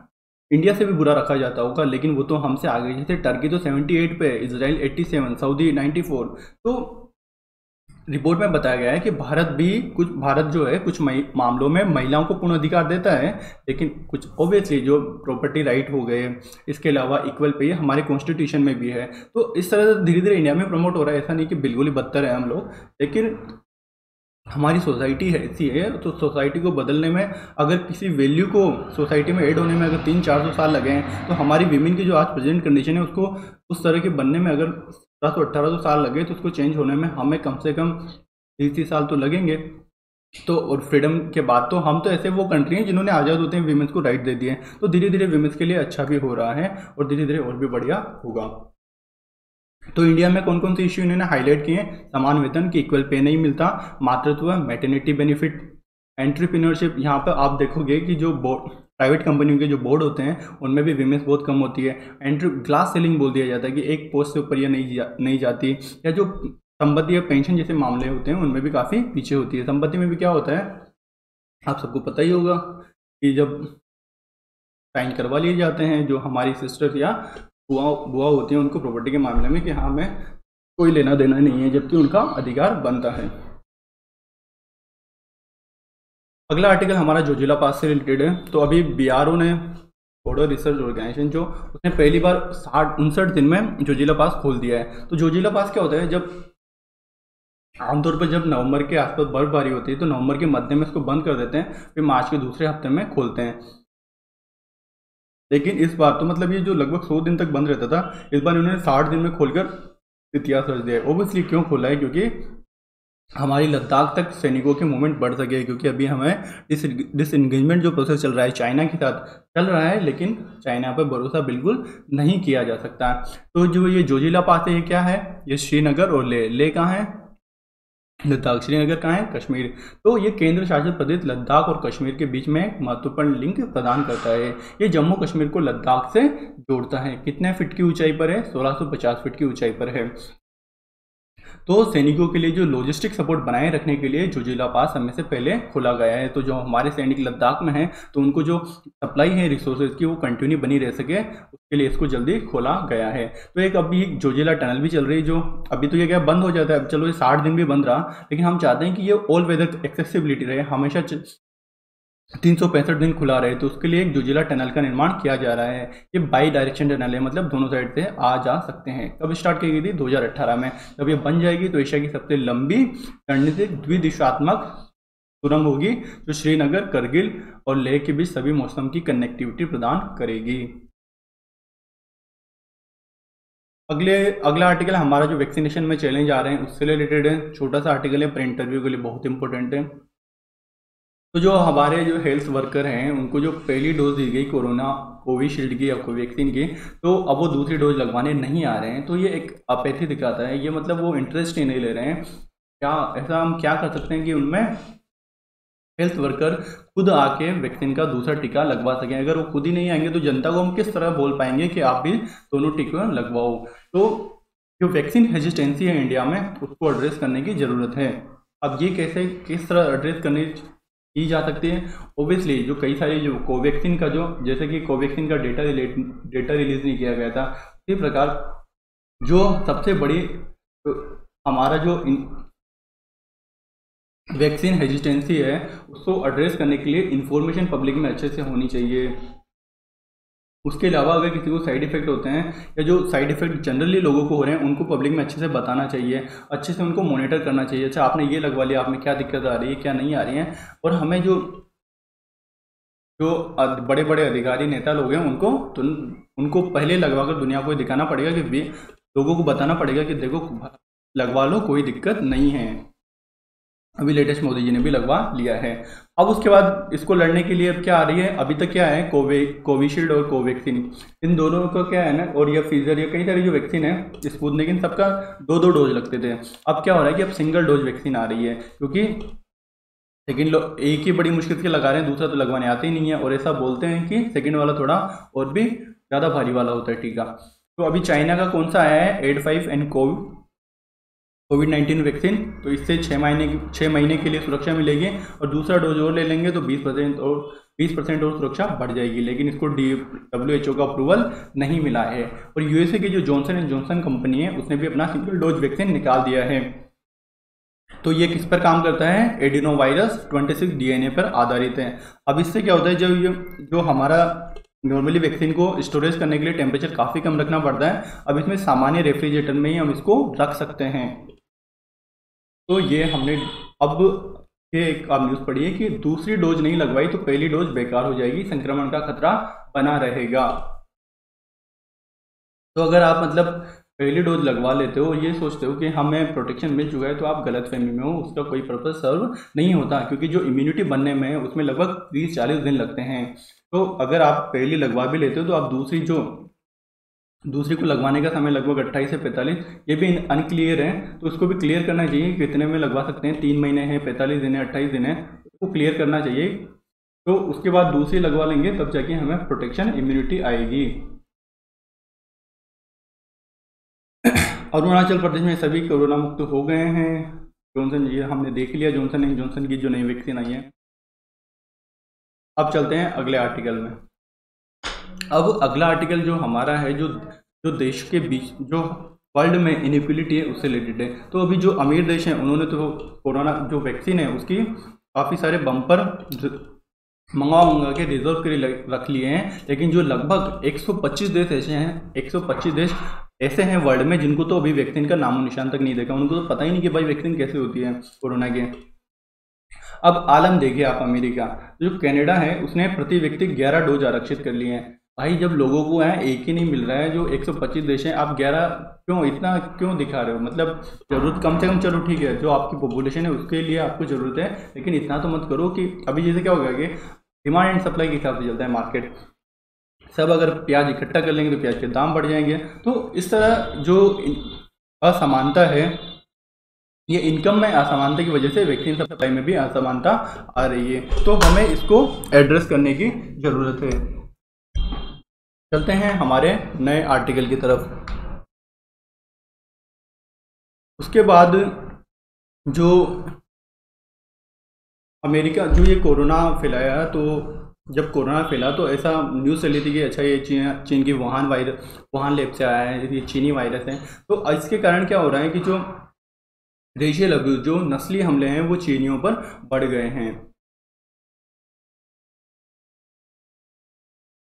इंडिया से भी बुरा रखा जाता होगा, लेकिन वो तो हमसे आगे। जैसे टर्की तो 78 पे, इसराइल 87, सऊदी 94। तो रिपोर्ट में बताया गया है कि भारत जो है कुछ मामलों में महिलाओं को पूर्ण अधिकार देता है, लेकिन कुछ ऑब्वियसली जो प्रॉपर्टी राइट हो गए, इसके अलावा इक्वल पे हमारे कॉन्स्टिट्यूशन में भी है। तो इस तरह से धीरे धीरे इंडिया में प्रमोट हो रहा है। ऐसा नहीं कि बिल्कुल ही बदतर है हम लोग, लेकिन हमारी सोसाइटी है ऐसी है। तो सोसाइटी को बदलने में, अगर किसी वैल्यू को सोसाइटी में ऐड होने में अगर 300-400 साल लगे हैं, तो हमारी विमेन की जो आज प्रेजेंट कंडीशन है, उसको उस तरह के बनने में अगर 1700-1800 साल लगे, तो उसको चेंज होने में हमें कम से कम 30 साल तो लगेंगे। तो और फ्रीडम के बाद तो हम तो ऐसे वो कंट्री हैं जिन्होंने आज़ाद होते हैं विमेंस को राइट दे दिए। तो धीरे धीरे विमेंस के लिए अच्छा भी हो रहा है, और धीरे धीरे और भी बढ़िया होगा। तो इंडिया में कौन कौन से इश्यू इन्होंने हाईलाइट किए हैं, समान वेतन की इक्वल पे नहीं मिलता, मातृत्व, मैटरनिटी बेनिफिट, एंटरप्रेन्योरशिप। यहाँ पर आप देखोगे कि जो प्राइवेट कंपनियों के जो बोर्ड होते हैं, उनमें भी विमेंस बहुत कम होती है। ग्लास सेलिंग बोल दिया जाता है कि एक पोस्ट से ऊपर यह नहीं जाती। या जो संपत्ति या पेंशन जैसे मामले होते हैं, उनमें भी काफ़ी पीछे होती है। संपत्ति में भी क्या होता है, आप सबको पता ही होगा कि जब साइन करवा लिए जाते हैं, जो हमारी सिस्टर्स या बुआ होती है, उनको प्रॉपर्टी के मामले में कि हाँ हमें कोई लेना देना नहीं है, जबकि उनका अधिकार बनता है। अगला आर्टिकल हमारा जोजिला पास से रिलेटेड है। तो अभी BRO ने बॉर्डर रिसर्च ऑर्गेनाइजेशन जो, उसने पहली बार 59 दिन में जोजिला पास खोल दिया है। तो जोजिला पास क्या होता है, जब आमतौर पर जब नवंबर के आसपास बर्फबारी होती है तो नवंबर के मध्य में इसको बंद कर देते हैं, फिर मार्च के दूसरे हफ्ते में खोलते हैं। लेकिन इस बार तो मतलब ये जो लगभग 100 दिन तक बंद रहता था, इस बार इन्होंने 60 दिन में खोलकर इतिहास रच दिया है। ओबियसली क्यों खोला है, क्योंकि हमारी लद्दाख तक सैनिकों के मूवमेंट बढ़ सके, क्योंकि अभी हमें डिसएंगेजमेंट जो प्रोसेस चल रहा है चाइना के साथ चल रहा है, लेकिन चाइना पर भरोसा बिल्कुल नहीं किया जा सकता। तो जो ये जोजिला पास है ये क्या है, ये श्रीनगर और ले कहाँ है, लद्दाख। श्रीनगर कहाँ है, कश्मीर। तो ये केंद्र शासित प्रदेश लद्दाख और कश्मीर के बीच में एक महत्वपूर्ण लिंक प्रदान करता है। ये जम्मू कश्मीर को लद्दाख से जोड़ता है। कितने फीट की ऊंचाई पर है, 1650 फीट की ऊंचाई पर है। तो सैनिकों के लिए जो लॉजिस्टिक सपोर्ट बनाए रखने के लिए जोजिला पास समय से पहले खोला गया है। तो जो हमारे सैनिक लद्दाख में हैं तो उनको जो सप्लाई है रिसोर्सेज की वो कंटिन्यू बनी रह सके, उसके लिए इसको जल्दी खोला गया है। तो एक अभी जोजिला टनल भी चल रही है, जो अभी तो ये क्या बंद हो जाता है, अब चलो ये 60 दिन भी बंद रहा, लेकिन हम चाहते हैं कि ये ऑल वेदर एक्सेसिबिलिटी रहे, हमेशा 365 दिन खुला रहे। तो उसके लिए एक जोजिला टनल का निर्माण किया जा रहा है। ये बाई डायरेक्शन टनल है, मतलब दोनों साइड से आ जा सकते हैं। कब स्टार्ट की गई थी, 2018 में। जब ये बन जाएगी तो एशिया की सबसे लंबी रणनीतिक द्विदिशात्मक सुरंग होगी, जो श्रीनगर, करगिल और लेह के बीच सभी मौसम की कनेक्टिविटी प्रदान करेगी। अगला आर्टिकल हमारा जो वैक्सीनेशन में चैलेंज आ रहे हैं उससे रिलेटेड है। छोटा सा आर्टिकल है, पर इंटरव्यू के लिए बहुत इंपॉर्टेंट है। तो जो हमारे जो हेल्थ वर्कर हैं उनको जो पहली डोज दी गई कोविशील्ड की या कोवैक्सीन की, तो अब वो दूसरी डोज लगवाने नहीं आ रहे हैं। तो ये एक अपैथी दिखाता है, ये मतलब वो इंटरेस्ट ही नहीं ले रहे हैं। क्या ऐसा हम क्या कर सकते हैं कि उनमें हेल्थ वर्कर खुद आके वैक्सीन का दूसरा टीका लगवा सकें। अगर वो खुद ही नहीं आएंगे तो जनता को हम किस तरह बोल पाएंगे कि आप भी दोनों टीके लगवाओ। तो जो वैक्सीन हेजिटेंसी है इंडिया में, उसको एड्रेस करने की ज़रूरत है। अब ये किस तरह एड्रेस करने की जा सकती है। ओबियसली जो कई सारी जो कोवैक्सीन का जो, जैसे कि कोवैक्सीन का डेटा रिलीज नहीं किया गया था, इसी प्रकार जो सबसे बड़ी हमारा जो वैक्सीन हेजिटेंसी है उसको एड्रेस करने के लिए इंफॉर्मेशन पब्लिक में अच्छे से होनी चाहिए। उसके अलावा अगर किसी को साइड इफेक्ट होते हैं या जो साइड इफेक्ट जनरली लोगों को हो रहे हैं उनको पब्लिक में अच्छे से बताना चाहिए, अच्छे से उनको मॉनिटर करना चाहिए। अच्छा आपने ये लगवा लिया, आप में क्या दिक्कत आ रही है, क्या नहीं आ रही है। और हमें जो बड़े बड़े अधिकारी नेता लोग हैं उनको पहले लगवा कर दुनिया को दिखाना पड़ेगा, कि लोगों को बताना पड़ेगा कि देखो लगवा लो, कोई दिक्कत नहीं है। अभी लेटेस्ट मोदी जी ने भी लगवा लिया है। अब उसके बाद इसको लड़ने के लिए अब क्या आ रही है, अभी तक क्या है, कोविशील्ड और कोवैक्सीन, इन दोनों का क्या है ना, और या फिजर या कई सारी जो वैक्सीन है स्पुतनिक, इन सबका 2-2 डोज लगते थे। अब क्या हो रहा है कि अब सिंगल डोज वैक्सीन आ रही है, क्योंकि सेकेंड एक ही बड़ी मुश्किल से लगा रहे हैं, दूसरा तो लगवाने आते ही नहीं है। और ऐसा बोलते हैं कि सेकेंड वाला थोड़ा और भी ज़्यादा भारी वाला होता है टीका। तो अभी चाइना का कौन सा आया है, 85N कोविड-19 वैक्सीन, तो इससे 6 महीने के लिए सुरक्षा मिलेगी, और दूसरा डोज और ले लेंगे तो 20% और सुरक्षा बढ़ जाएगी। लेकिन इसको WHO का अप्रूवल नहीं मिला है। और USA की जो जॉनसन एंड जॉनसन कंपनी है उसने भी अपना सिंगल डोज वैक्सीन निकाल दिया है। तो ये किस पर काम करता है, एडिनोवायरस 26 DNA पर आधारित है। अब इससे क्या होता है, जो हमारा नॉर्मली वैक्सीन को स्टोरेज करने के लिए टेम्परेचर काफ़ी कम रखना पड़ता है, अब इसमें सामान्य रेफ्रिजरेटर में ही हम इसको रख सकते हैं। तो ये हमने अब ये एक आप न्यूज़ पढ़ी है कि दूसरी डोज नहीं लगवाई तो पहली डोज बेकार हो जाएगी, संक्रमण का खतरा बना रहेगा। तो अगर आप मतलब पहली डोज लगवा लेते हो और ये सोचते हो कि हमें प्रोटेक्शन मिल चुका है, तो आप गलतफहमी में हो, उसका कोई पर्पस सर्व नहीं होता, क्योंकि जो इम्यूनिटी बनने में है उसमें लगभग 30-40 दिन लगते हैं। तो अगर आप पहली लगवा भी लेते हो तो आप दूसरी को लगवाने का समय लगभग 28 से 45, ये भी अनक्लियर है, तो उसको भी क्लियर करना चाहिए कितने में लगवा सकते हैं, 3 महीने हैं, 45 दिन है, 28 दिन है, उसको क्लियर करना चाहिए। तो उसके बाद दूसरी लगवा लेंगे तब जाके हमें प्रोटेक्शन इम्यूनिटी आएगी। अरुणाचल प्रदेश में सभी कोरोना मुक्त हो गए हैं। जॉनसन जी हमने देख लिया, जॉनसन एंड जॉनसन की जो नई वैक्सीन आई है। अब चलते हैं अगले आर्टिकल में। अब अगला आर्टिकल जो हमारा है, जो देश के बीच जो वर्ल्ड में इनइक्वलिटी है उससे रिलेटेड है। तो अभी जो अमीर देश हैं उन्होंने तो कोरोना जो वैक्सीन है उसकी काफ़ी सारे बम्पर मंगा के रिजर्व के लिए रख लिए हैं, लेकिन जो लगभग 125 देश ऐसे हैं, 125 देश ऐसे हैं वर्ल्ड में जिनको तो अभी वैक्सीन का नामो निशान तक नहीं देखा, उनको तो पता ही नहीं कि भाई वैक्सीन कैसे होती है कोरोना की। अब आलम देखिए आप, अमेरिका, जो कनाडा है उसने प्रति व्यक्ति 11 डोज आरक्षित कर लिए हैं। भाई जब लोगों को है एक ही नहीं मिल रहा है, जो 125 देश हैं, आप 11 क्यों, इतना क्यों दिखा रहे हो? मतलब जरूरत कम से कम, चलो ठीक है, जो आपकी पॉपुलेशन है उसके लिए आपको जरूरत है, लेकिन इतना तो मत करो कि अभी जैसे क्या होगा कि डिमांड एंड सप्लाई के हिसाब से चलता है मार्केट। सब अगर प्याज इकट्ठा कर लेंगे तो प्याज के दाम बढ़ जाएंगे। तो इस तरह जो असमानता है, ये इनकम में असमानता की वजह से वैक्सीन सप्लाई में भी असमानता आ रही है, तो हमें इसको एड्रेस करने की ज़रूरत है। चलते हैं हमारे नए आर्टिकल की तरफ। उसके बाद जो अमेरिका जो ये कोरोना फैलाया, तो जब कोरोना फैला तो ऐसा न्यूज़ चली थी कि अच्छा ये चीन की वुहान लैब से आया है, ये चीनी वायरस है। तो इसके कारण क्या हो रहा है कि जो रेशियल अब्यूज, जो नस्ली हमले हैं, वो चीनियों पर बढ़ गए हैं।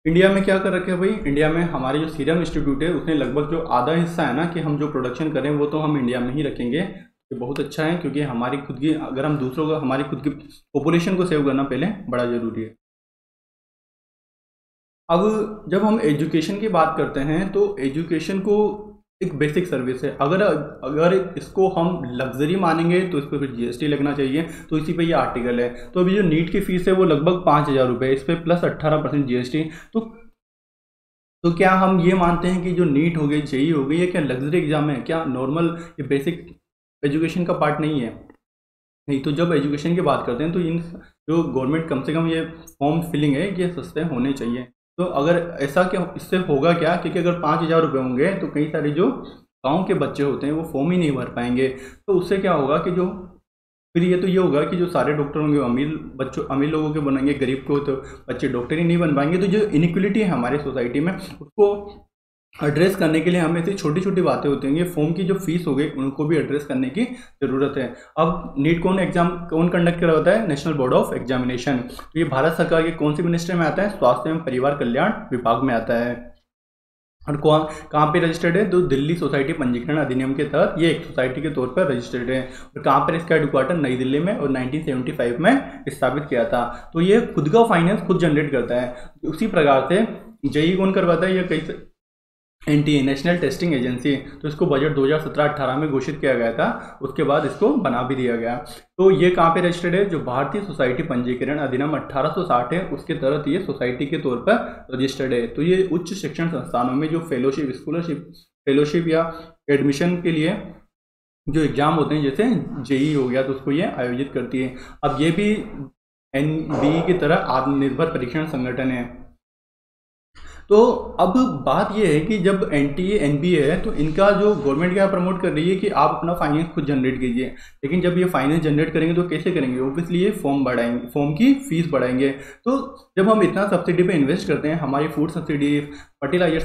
इंडिया में क्या कर रखे हैं भाई, इंडिया में हमारे जो सीरम इंस्टीट्यूट है उसने लगभग जो आधा हिस्सा है ना कि हम जो प्रोडक्शन करें वो तो हम इंडिया में ही रखेंगे। ये बहुत अच्छा है, क्योंकि हमारी खुद की, अगर हम दूसरों का, हमारी खुद की पॉपुलेशन को सेव करना पहले बड़ा ज़रूरी है। अब जब हम एजुकेशन की बात करते हैं तो एजुकेशन को एक बेसिक सर्विस है। अगर अगर इसको हम लग्जरी मानेंगे तो इस पर फिर जीएसटी लगना चाहिए, तो इसी पे ये आर्टिकल है। तो अभी जो नीट की फीस है वो लगभग 5,000 रुपये, इस पर प्लस 18% जीएसटी। तो क्या हम ये मानते हैं कि जो नीट हो गई, जेई हो गई, ये क्या लग्जरी एग्जाम है? क्या नॉर्मल ये बेसिक एजुकेशन का पार्ट नहीं है? नहीं। तो जब एजुकेशन की बात करते हैं तो इन जो गवर्नमेंट कम से कम ये फॉर्म फिलिंग है ये सस्ते होने चाहिए। तो अगर ऐसा क्या, इससे होगा क्या, क्योंकि अगर 5,000 रुपये होंगे तो कई सारे जो गांव के बच्चे होते हैं वो फॉर्म ही नहीं भर पाएंगे। तो उससे क्या होगा कि जो फिर ये होगा कि जो सारे डॉक्टर होंगे अमीर लोगों के बनेंगे, गरीब को तो बच्चे डॉक्टर ही नहीं बन पाएंगे। तो जो इनइक्वलिटी है हमारी सोसाइटी में, उसको एड्रेस करने के लिए हमें ऐसी छोटी छोटी बातें होती हैं। फॉर्म की जो फीस हो गई उनको भी एड्रेस करने की ज़रूरत है। अब नीट कौन कंडक्ट करवाता है? National board of examination. तो ये भारत सरकार के कौन से मिनिस्ट्री में आता है? स्वास्थ्य एवं परिवार कल्याण विभाग में आता है। और कहाँ पे रजिस्टर्ड है? तो दिल्ली सोसाइटी पंजीकरण अधिनियम के तहत ये एक सोसाइटी के तौर पर रजिस्टर्ड है। और कहाँ पर इसका हेडक्वार्टर? नई दिल्ली में, और 1975 में स्थापित किया था। तो ये खुद का फाइनेंस खुद जनरेट करता है। उसी प्रकार से जेईई कौन करवाता है? ये कई एनटीए, नेशनल टेस्टिंग एजेंसी। तो इसको बजट 2017-18 में घोषित किया गया था, उसके बाद इसको बना भी दिया गया। तो ये कहाँ पे रजिस्टर्ड है? जो भारतीय सोसाइटी पंजीकरण अधिनियम 1860 है उसके तहत ये सोसाइटी के तौर पर रजिस्टर्ड है। तो ये उच्च शिक्षण संस्थानों में जो फेलोशिप या एडमिशन के लिए जो एग्जाम होते हैं, जैसे जेईई हो गया, तो उसको ये आयोजित करती है। अब ये भी एनबीई की तरह आत्मनिर्भर परीक्षण संगठन है। तो अब बात यह है कि जब एनटीए एनबीए है तो इनका जो गवर्नमेंट क्या प्रमोट कर रही है कि आप अपना फाइनेंस खुद जनरेट कीजिए। लेकिन जब ये फाइनेंस जनरेट करेंगे तो कैसे करेंगे? ऑब्वियसली ये फॉर्म की फीस बढ़ाएंगे। तो जब हम इतना सब्सिडी पे इन्वेस्ट करते हैं, हमारी food subsidy, fertiliser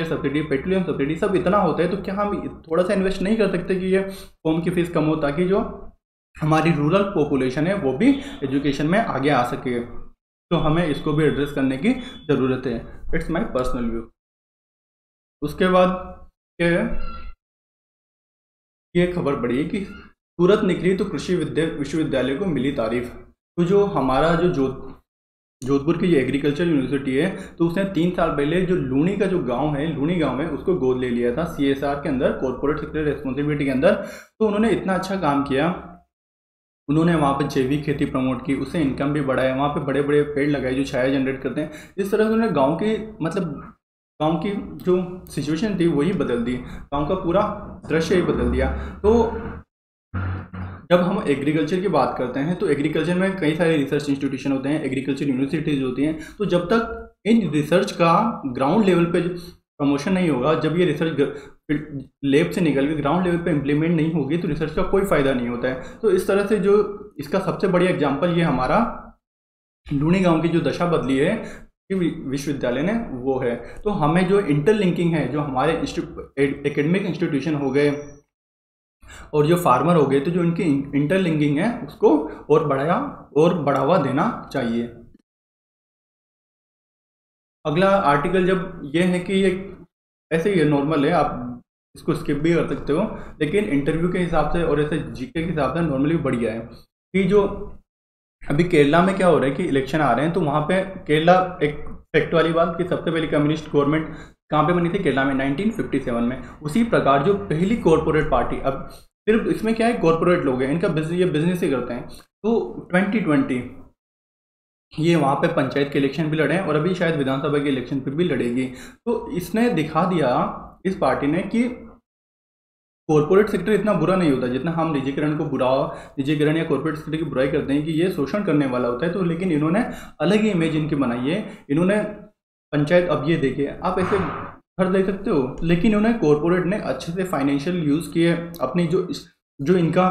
subsidy, petroleum subsidy, सब इतना होता है, तो क्या हम थोड़ा सा इन्वेस्ट नहीं कर सकते कि ये फॉर्म की फीस कम हो, ताकि जो हमारी रूरल पॉपुलेशन है वो भी एजुकेशन में आगे आ सके? तो हमें इसको भी एड्रेस करने की ज़रूरत है। It's my personal view. उसके बाद ये खबर पड़ी है कि सूरत निकली तो कृषि विश्वविद्यालय को मिली तारीफ। तो जो हमारा जो जोधपुर की जो एग्रीकल्चर यूनिवर्सिटी है, तो उसने 3 साल पहले जो लूणी का जो गांव है, लूणी गांव है, उसको गोद ले लिया था CSR के अंदर, कॉर्पोरेट सेक्टर रेस्पॉन्सिबिलिटी के अंदर। तो उन्होंने इतना अच्छा काम किया, उन्होंने वहाँ पे जैविक खेती प्रमोट की, उससे इनकम भी बढ़ाया, वहाँ पे बड़े बड़े पेड़ लगाए जो छाया जनरेट करते हैं। इस तरह से उन्होंने गांव की जो सिचुएशन थी वही बदल दी, गांव का पूरा दृश्य ही बदल दिया। तो जब हम एग्रीकल्चर की बात करते हैं तो एग्रीकल्चर में कई सारे रिसर्च इंस्टीट्यूशन होते हैं, एग्रीकल्चर यूनिवर्सिटीज़ होती हैं। तो जब तक इन रिसर्च का ग्राउंड लेवल पे प्रमोशन नहीं होगा, जब ये रिसर्च लैब से निकल के ग्राउंड लेवल पे इम्प्लीमेंट नहीं होगी, तो रिसर्च का कोई फ़ायदा नहीं होता है। तो इस तरह से जो इसका सबसे बढ़िया एग्जांपल ये हमारा लूणी गांव की जो दशा बदली है विश्वविद्यालय ने, वो है। तो हमें जो इंटरलिंकिंग है, जो हमारे एकेडमिक इंस्टीट्यूशन हो गए, और जो फार्मर हो गए तो जो इनकी इंटरलिंकिंग है उसको और बढ़ावा देना चाहिए। अगला आर्टिकल जब ये है कि ये ऐसे ही नॉर्मल है, आप इसको स्किप भी कर सकते हो, लेकिन इंटरव्यू के हिसाब से और ऐसे जीके के हिसाब से नॉर्मली बढ़िया है कि जो अभी केरला में क्या हो रहा है कि इलेक्शन आ रहे हैं, तो वहाँ पे केरला एक फैक्ट वाली बात कि सबसे पहली कम्युनिस्ट गवर्नमेंट कहाँ पे बनी थी, केरला में 1957 में। उसी प्रकार जो पहली कॉरपोरेट पार्टी, अब सिर्फ इसमें क्या है, कॉरपोरेट लोग हैं, इनका बिजनेस, ये बिजनेस ही करते हैं। तो 2020 ये वहाँ पे पंचायत के इलेक्शन भी लड़े हैं और अभी शायद विधानसभा के इलेक्शन पे भी लड़ेगी। तो इसने दिखा दिया, इस पार्टी ने, कि कॉर्पोरेट सेक्टर इतना बुरा नहीं होता जितना हम निजीकरण या कॉर्पोरेट सेक्टर की बुराई करते हैं कि ये शोषण करने वाला होता है। तो लेकिन इन्होंने अलग ही इमेज इनकी बनाई है। इन्होंने पंचायत, अब ये देखिए आप ऐसे घर देख सकते हो, लेकिन इन्होंने कॉर्पोरेट ने अच्छे से फाइनेंशियल यूज़ किए अपनी जो इनका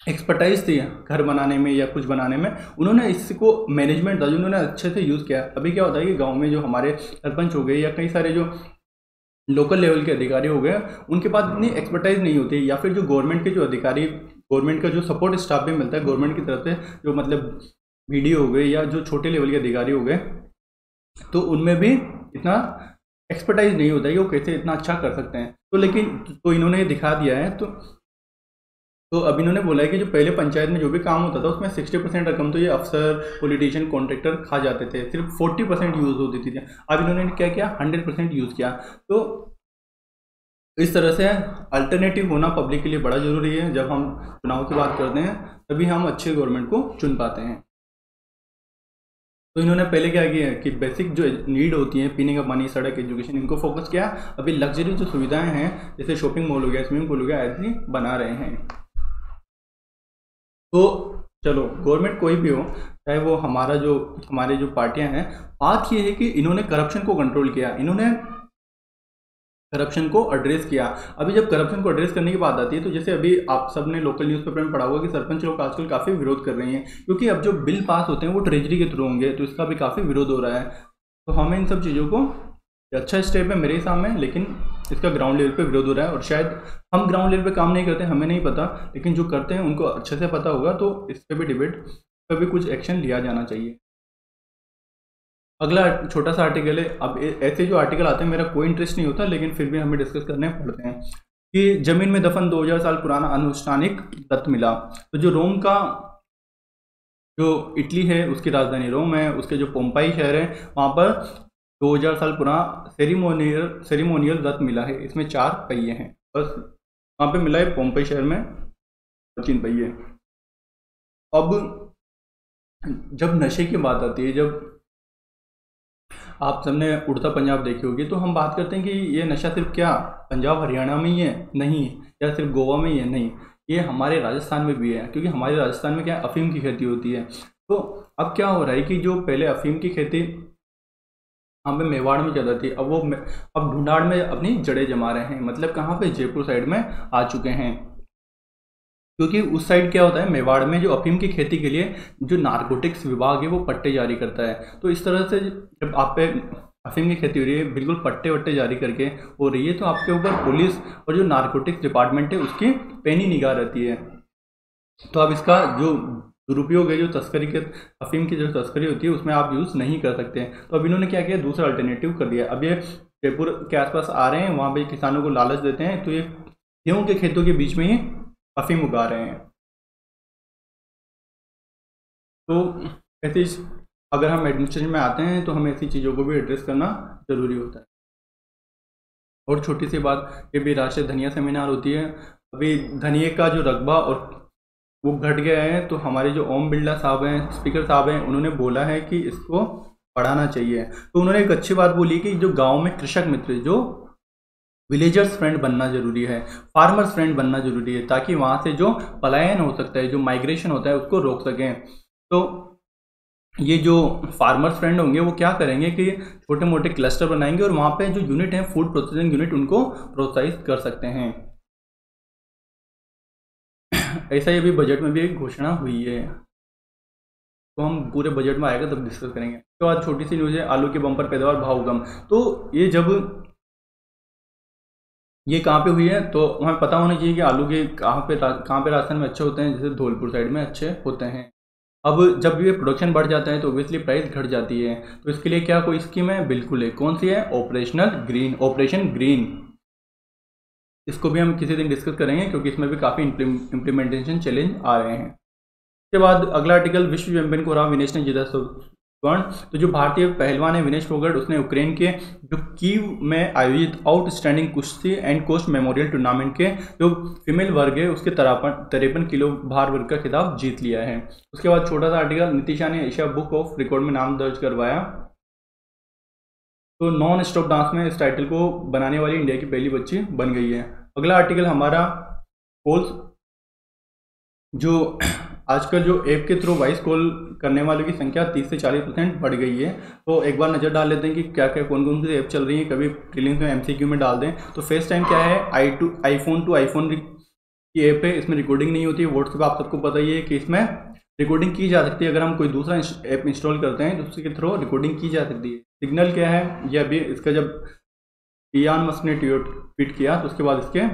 एक्सपर्टाइज थी घर बनाने में या कुछ बनाने में, उन्होंने इसको मैनेजमेंट था जो उन्होंने अच्छे से यूज़ किया। अभी क्या होता है कि गांव में जो हमारे सरपंच हो गए या कई सारे जो लोकल लेवल के अधिकारी हो गए, उनके पास इतनी एक्सपर्टाइज नहीं होती, या फिर जो गवर्नमेंट के जो अधिकारी, गवर्नमेंट का जो सपोर्ट स्टाफ भी मिलता है गवर्नमेंट की तरफ से, जो मतलब बीडीओ हो गए या जो छोटे लेवल के अधिकारी हो गए, तो उनमें भी इतना एक्सपर्टाइज नहीं होता है कि वो कैसे इतना अच्छा कर सकते हैं। तो लेकिन तो इन्होंने दिखा दिया है। तो अब इन्होंने बोला है कि जो पहले पंचायत में जो भी काम होता था उसमें 60% रकम तो ये अफसर, पॉलिटिशियन, कॉन्ट्रैक्टर खा जाते थे, सिर्फ 40% यूज़ होती थी। अब इन्होंने क्या किया, 100% यूज़ किया। तो इस तरह से अल्टरनेटिव होना पब्लिक के लिए बड़ा ज़रूरी है। जब हम चुनाव की बात करते हैं तभी हम अच्छे गवर्नमेंट को चुन पाते हैं। तो इन्होंने पहले क्या किया कि बेसिक जो नीड होती है, पीने का पानी, सड़क, एजुकेशन, इनको फोकस किया। अभी लग्जरी जो सुविधाएं हैं जैसे शॉपिंग मॉल हो गया, स्विमिंग पूल हो गया, ऐसी बना रहे हैं। तो चलो, गवर्नमेंट कोई भी हो, चाहे वो हमारे जो पार्टियां हैं, बात ये है कि इन्होंने करप्शन को कंट्रोल किया, इन्होंने करप्शन को एड्रेस किया। अभी जब करप्शन को एड्रेस करने की बात आती है, तो जैसे अभी आप सब ने लोकल न्यूज़पेपर में पढ़ा होगा कि सरपंच लोग आजकल काफ़ी विरोध कर रहे हैं, क्योंकि अब जो बिल पास होते हैं वो ट्रेजरी के थ्रू होंगे, तो इसका भी काफ़ी विरोध हो रहा है। तो हमें इन सब चीज़ों को, अच्छा स्टेप है मेरे हिसाब में, लेकिन इसका ग्राउंड लेवल पे विरोध हो रहा है। और शायद हम ग्राउंड लेवल पे काम नहीं करते, हमें नहीं पता, लेकिन जो करते हैं उनको अच्छे से पता होगा। तो इस पर भी डिबेट पर भी कुछ एक्शन लिया जाना चाहिए। अगला छोटा सा आर्टिकल है। अब ऐसे जो आर्टिकल आते हैं मेरा कोई इंटरेस्ट नहीं होता, लेकिन फिर भी हमें डिस्कस करने पड़ते हैं कि जमीन में दफन 2000 साल पुराना अनुष्ठानिक तत्व मिला। तो जो रोम का, जो इटली है उसकी राजधानी रोम है, उसके जो पोम्पाई शहर है वहाँ पर 2000 साल पुराना सेरिमोनियल रथ मिला है। इसमें 4 पहिए हैं, बस वहाँ पे मिला है पोम्पाई शहर में 3 पहिए। अब जब नशे की बात आती है, जब आप सबने उड़ता पंजाब देखी होगी, तो हम बात करते हैं कि ये नशा सिर्फ क्या पंजाब हरियाणा में ही है, नहीं, या सिर्फ गोवा में ही है, नहीं, ये हमारे राजस्थान में भी है। क्योंकि हमारे राजस्थान में क्या है, अफीम की खेती होती है। तो अब क्या हो रहा है कि जो पहले अफीम की खेती वहाँ पे मेवाड़ में ज़्यादा थी, अब ढूंढाड़ में अपनी जड़ें जमा रहे हैं। मतलब कहाँ पे, जयपुर साइड में आ चुके हैं। क्योंकि उस साइड क्या होता है, मेवाड़ में जो अफीम की खेती के लिए जो नारकोटिक्स विभाग है वो पट्टे जारी करता है। तो इस तरह से जब आप पे अफीम की खेती हो रही है, बिल्कुल पट्टे वट्टे जारी करके हो रही है, तो आपके ऊपर पुलिस और जो नारकोटिक्स डिपार्टमेंट है उसकी पैनी निगाह रहती है। तो अब इसका जो दुरुपयोग है, जो तस्करी के, अफीम की जो तस्करी होती है उसमें आप यूज़ नहीं कर सकते। तो अब इन्होंने क्या किया, दूसरा अल्टरनेटिव कर दिया। अब ये जयपुर के आसपास आ रहे हैं, वहाँ पे किसानों को लालच देते हैं, तो ये गेहूँ के खेतों के बीच में ही अफीम उगा रहे हैं। तो ऐसी, अगर हम एडमिनिस्ट्रेशन में आते हैं तो हमें ऐसी चीज़ों को भी एड्रेस करना ज़रूरी होता है। और छोटी सी बात, ये भी राष्ट्रीय धनिया सेमिनार होती है। अभी धनिये का जो रकबा और वो घट गया है, तो हमारे जो ओम बिरला साहब हैं, स्पीकर साहब हैं, उन्होंने बोला है कि इसको बढ़ाना चाहिए। तो उन्होंने एक अच्छी बात बोली कि जो गांव में कृषक मित्र, जो विलेजर्स फ्रेंड बनना जरूरी है, फार्मर्स फ्रेंड बनना जरूरी है, ताकि वहाँ से जो पलायन हो सकता है, जो माइग्रेशन होता है, उसको रोक सकें। तो ये जो फार्मर्स फ्रेंड होंगे वो क्या करेंगे कि छोटे मोटे क्लस्टर बनाएंगे और वहाँ पे जो यूनिट है, फूड प्रोसेसिंग यूनिट, उनको प्रोत्साहित कर सकते हैं। ऐसा ही अभी बजट में भी एक घोषणा हुई है, तो हम पूरे बजट में आएगा तब डिस्कस करेंगे। तो आज छोटी सी न्यूज़ है, आलू के बम्पर पैदावार भाव कम। तो ये जब ये कहाँ पे हुई है, तो हमें पता होना चाहिए कि आलू के कहाँ पे राजस्थान में अच्छे होते हैं, जैसे धौलपुर साइड में अच्छे होते हैं। अब जब ये प्रोडक्शन बढ़ जाता है तो ऑब्वियसली प्राइस घट जाती है, तो इसके लिए क्या कोई स्कीम है? बिल्कुल है। कौन सी है? Operation green. इसको भी हम किसी दिन डिस्कस करेंगे क्योंकि इसमें भी काफ़ी इम्प्लीमेंटेशन चैलेंज आ रहे हैं। उसके बाद अगला आर्टिकल, विश्व चैंपियन को रहा विनेश ने जीता स्वर्ण। तो जो भारतीय पहलवान है विनेश फोगाट, उसने यूक्रेन के जो कीव में आयोजित आउटस्टैंडिंग कुश्ती एंड कोस्ट मेमोरियल टूर्नामेंट के जो फीमेल वर्ग है उसके 53 किलो भार वर्ग का खिताब जीत लिया है। उसके बाद छोटा सा आर्टिकल, नितिशा ने एशिया बुक ऑफ रिकॉर्ड में नाम दर्ज करवाया। तो नॉन स्टॉप डांस में इस टाइटल को बनाने वाली इंडिया की पहली बच्ची बन गई है। अगला आर्टिकल हमारा पोल्स, जो आजकल जो ऐप के थ्रू वॉइस कॉल करने वालों की संख्या 30 से 40% बढ़ गई है। तो एक बार नज़र डाल लेते हैं कि क्या क्या कौन कौन सी ऐप चल रही है, कभी प्रीलिम्स में MCQ में डाल दें। तो फेस टाइम क्या है? आईफोन टू आईफोन की ऐप है, इसमें रिकॉर्डिंग नहीं होती है। व्हाट्सएप आप सबको पता ही है कि इसमें रिकॉर्डिंग की जा सकती है, अगर हम कोई दूसरा ऐप इंस्टॉल करते हैं तो उसके थ्रू रिकॉर्डिंग की जा सकती है। सिग्नल क्या है? ये अभी इसका जब इयान मस्क ने ट्वीट किया तो उसके बाद इसके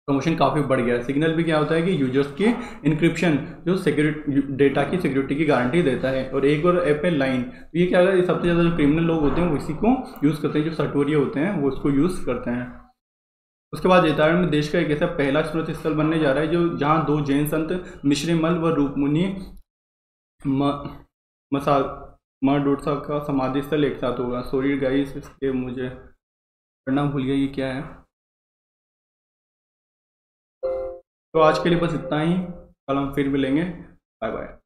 प्रमोशन काफ़ी बढ़ गया है। सिग्नल भी क्या होता है कि यूजर्स की इंक्रिप्शन जो सिक्योरिटी डेटा की सिक्योरिटी की गारंटी देता है। और एक और ऐप है लाइन। तो ये क्या है, सबसे ज़्यादा जो क्रिमिनल लोग होते हैं वो इसी को यूज़ करते हैं, जो सटोरिये होते हैं वो इसको यूज़ करते हैं। उसके बाद जैतारण में देश का एक ऐसा पहला स्मृति स्थल बनने जा रहा है जो जहाँ 2 जैन संत मिश्रीमल व रूपमुनि मडोत्सा का समाधि स्थल एक साथ होगा। सॉरी गाइस, इसके मुझे पढ़ना भूल गया ये क्या है। तो आज के लिए बस इतना ही, कल हम फिर मिलेंगे। Bye bye.